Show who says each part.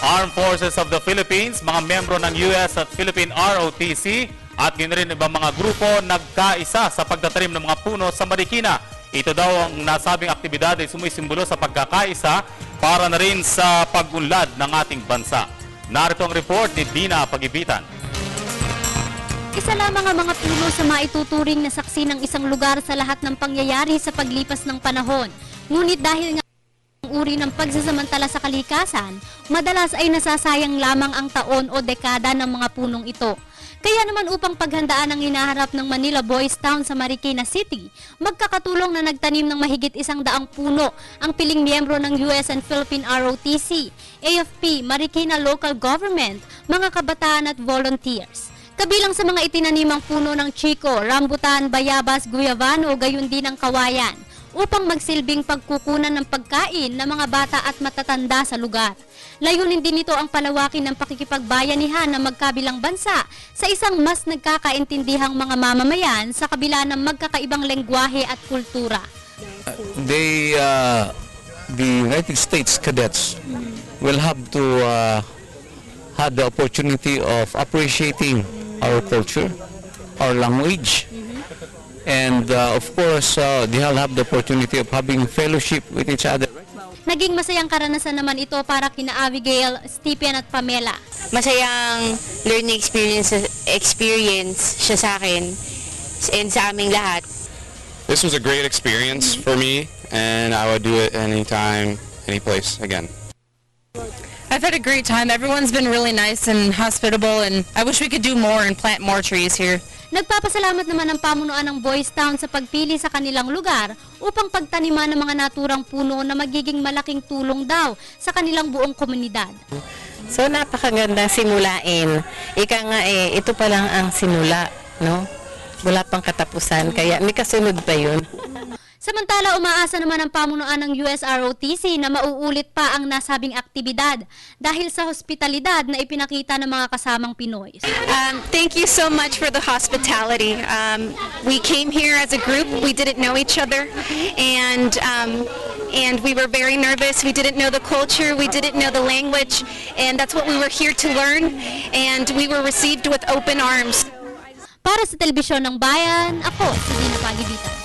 Speaker 1: Armed Forces of the Philippines, mga membro ng US at Philippine ROTC at ganoon rin ibang mga grupo nagkaisa sa pagtatanim ng mga puno sa Marikina. Ito daw ang nasabing aktibidad ay sumisimbolo sa pagkakaisa para na rin sa pag-unlad ng ating bansa. Narito ang report ni Dina Pagibitan.
Speaker 2: Isa lamang ang mga puno sa maituturing na saksi ng isang lugar sa lahat ng pangyayari sa paglipas ng panahon. Ngunit dahil nga ang uri ng pagsasamantala sa kalikasan, madalas ay nasasayang lamang ang taon o dekada ng mga punong ito. Kaya naman upang paghandaan ang hinaharap ng Manila Boys Town sa Marikina City, magkakatulong na nagtanim ng mahigit 100 puno ang piling miyembro ng US and Philippine ROTC, AFP, Marikina Local Government, mga kabataan at volunteers. Kabilang sa mga itinanimang puno ng Chico, Rambutan, Bayabas, Guyavano, gayon din ang Kawayan, upang magsilbing pagkukunan ng pagkain ng mga bata at matatanda sa lugar. Layunin din ito ang palawakin ng pakikipagbayanihan ng magkabilang bansa sa isang mas nagkakaintindihang mga mamamayan sa kabila ng magkakaibang lengguwahe at kultura.
Speaker 3: The United States cadets will have to have the opportunity of appreciating our culture, our language, and of course they'll have the opportunity of having fellowship with each other.
Speaker 2: Naging masayang karanasan naman ito para kina Abigail, Stephen at Pamela.
Speaker 4: Masayang learning experience siya sa akin and sa aming lahat.
Speaker 5: This was a great experience for me, and I would do it anytime, any place again.
Speaker 6: I've had a great time. Everyone's been really nice and hospitable, and I wish we could do more and plant more trees here.
Speaker 2: Nagpapasalamat naman ang pamunuan ng Boys Town sa pagpili sa kanilang lugar upang pagtaniman ng mga naturang puno na magiging malaking tulong daw sa kanilang buong komunidad.
Speaker 7: So napakaganda simulain. Ika nga ito pa lang ang simula, no? Wala pang katapusan, kaya may kasunod pa yun.
Speaker 2: Samantala, umaasa naman ang pamunuan ng US ROTC na mauulit pa ang nasabing aktibidad dahil sa hospitalidad na ipinakita ng mga kasamang Pinoy.
Speaker 8: Thank you so much for the hospitality. We came here as a group. We didn't know each other, and we were very nervous. We didn't know the culture. We didn't know the language, and that's what we were here to learn. And we were received with open arms.
Speaker 2: Para sa Telebisyon ng Bayan, ako si Dina Pagibitan.